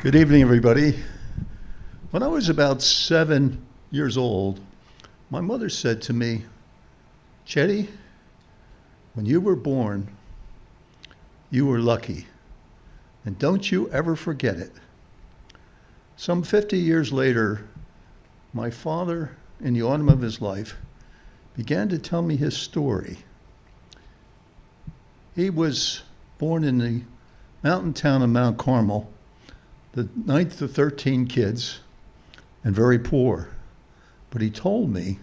Good evening, everybody. When I was about 7 years old, my mother said to me, Chetty, when you were born, you were lucky, and don't you ever forget it. Some 50 years later, my father, in the autumn of his life, began to tell me his story. He was born in the mountain town of Mount Carmel, the ninth of 13 kids, and very poor. But he told me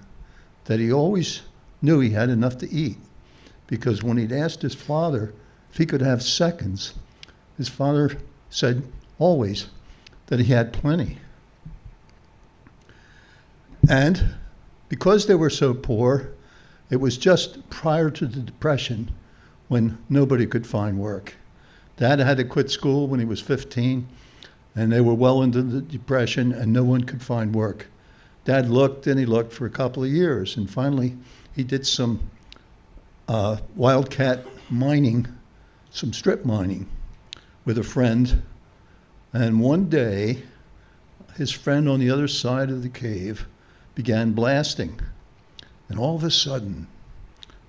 that he always knew he had enough to eat, because when he'd asked his father if he could have seconds, his father said always that he had plenty. And because they were so poor, it was just prior to the Depression when nobody could find work. Dad had to quit school when he was 15, and they were well into the Depression, and no one could find work. Dad looked and he looked for a couple of years, and finally he did some wildcat mining, some strip mining with a friend. And one day, his friend on the other side of the cave began blasting. And all of a sudden,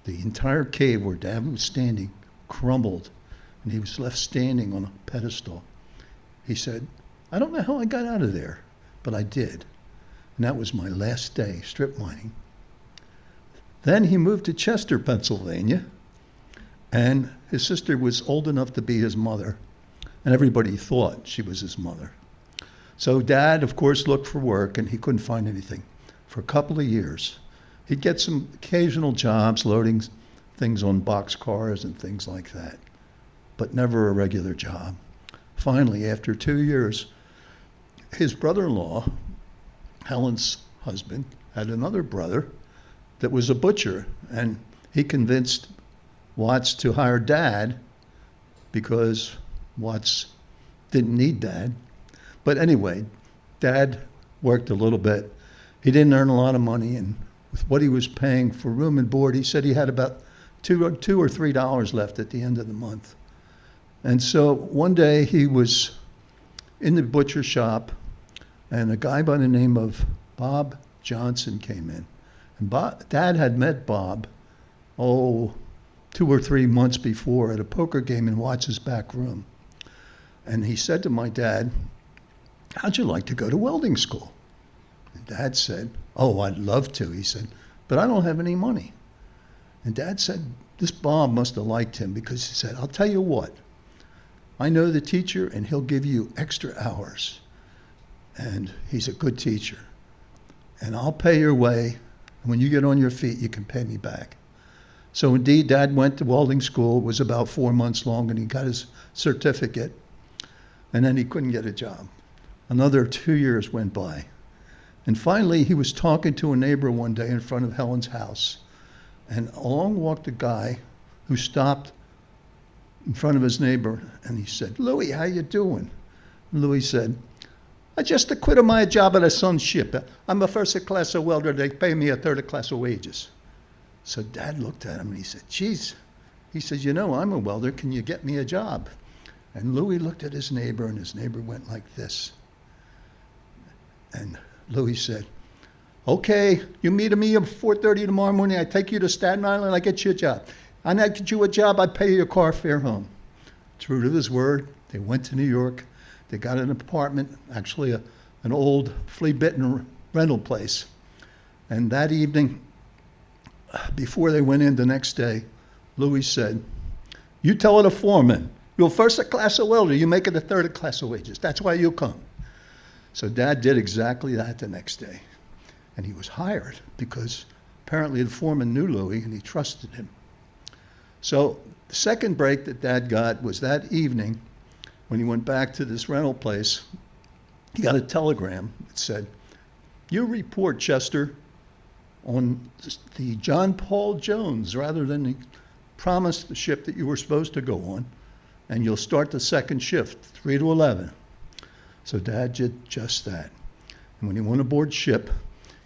the entire cave where Dad was standing crumbled, and he was left standing on a pedestal. He said, I don't know how I got out of there, but I did. And that was my last day strip mining. Then he moved to Chester, Pennsylvania, and his sister was old enough to be his mother, and everybody thought she was his mother. So Dad, of course, looked for work, and he couldn't find anything for a couple of years. He'd get some occasional jobs loading things on boxcars and things like that, but never a regular job. Finally, after 2 years, his brother-in-law, Helen's husband, had another brother that was a butcher, and he convinced Watts to hire Dad because Watts didn't need Dad. But anyway, Dad worked a little bit. He didn't earn a lot of money, and with what he was paying for room and board, he said he had about $2 or $3 left at the end of the month. And so one day he was in the butcher shop, and a guy by the name of Bob Johnson came in. And Dad had met Bob, 2 or 3 months before at a poker game in Watts's back room. And he said to my dad, how'd you like to go to welding school? And Dad said, oh, I'd love to. He said, but I don't have any money. And Dad said, this Bob must have liked him, because he said, I'll tell you what, I know the teacher, and he'll give you extra hours. And he's a good teacher. And I'll pay your way. And when you get on your feet, you can pay me back. So indeed, Dad went to welding school. It was about 4 months long, and he got his certificate. And then he couldn't get a job. Another 2 years went by. And finally, he was talking to a neighbor one day in front of Helen's house. And along walked a guy who stopped in front of his neighbor, and he said, Louie, how you doing? And Louie said, I just quit my job at a son's ship. I'm a first-class welder. They pay me a third-class wages. So Dad looked at him, and he said, geez. He said, you know, I'm a welder. Can you get me a job? And Louie looked at his neighbor, and his neighbor went like this. And Louie said, okay, you meet me at 4:30 tomorrow morning. I take you to Staten Island. I get you a job. And I get you a job, I pay you your car fare home. True to his word, they went to New York. They got an apartment, actually an old flea-bitten rental place. And that evening, before they went in the next day, Louis said, you tell the foreman, you're first-class welder, you make it a third-class wages. That's why you come. So Dad did exactly that the next day. And he was hired because apparently the foreman knew Louis and he trusted him. So the second break that Dad got was that evening when he went back to this rental place. He got a telegram that said, you report, Chester, on the John Paul Jones rather than the promised ship that you were supposed to go on, and you'll start the second shift, 3 to 11. So Dad did just that. And when he went aboard ship,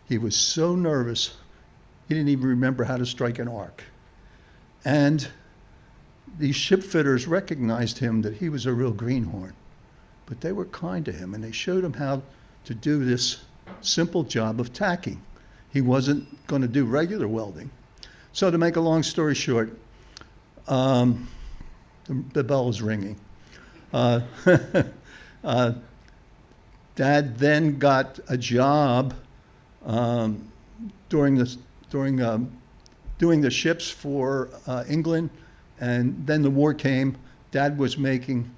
he was so nervous, he didn't even remember how to strike an arc. And these ship fitters recognized him that he was a real greenhorn. but they were kind to him, and they showed him how to do this simple job of tacking. He wasn't going to do regular welding. So to make a long story short, the bell is ringing. Dad then got a job doing the ships for England, and then the war came. Dad was making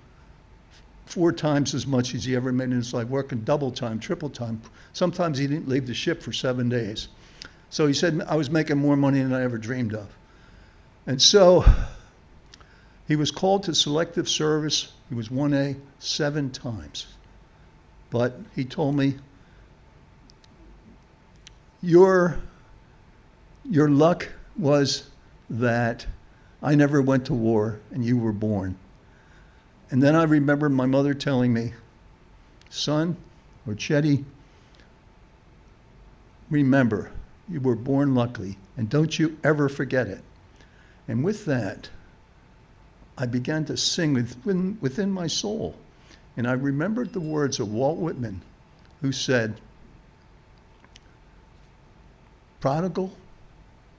4 times as much as he ever made in his life, working double time, triple time. Sometimes he didn't leave the ship for 7 days. So he said, I was making more money than I ever dreamed of. And so he was called to selective service. He was 1A 7 times. But he told me, your luck was that I never went to war and you were born. And then I remember my mother telling me, son, or Chetty, remember, you were born lucky, and don't you ever forget it. And with that, I began to sing within my soul. And I remembered the words of Walt Whitman, who said, prodigal,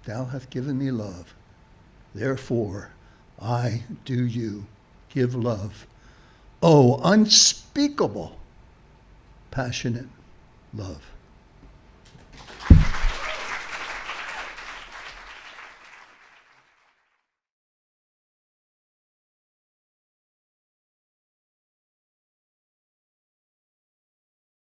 thou hast given me love. Therefore, I do you give love. Oh, unspeakable, passionate love.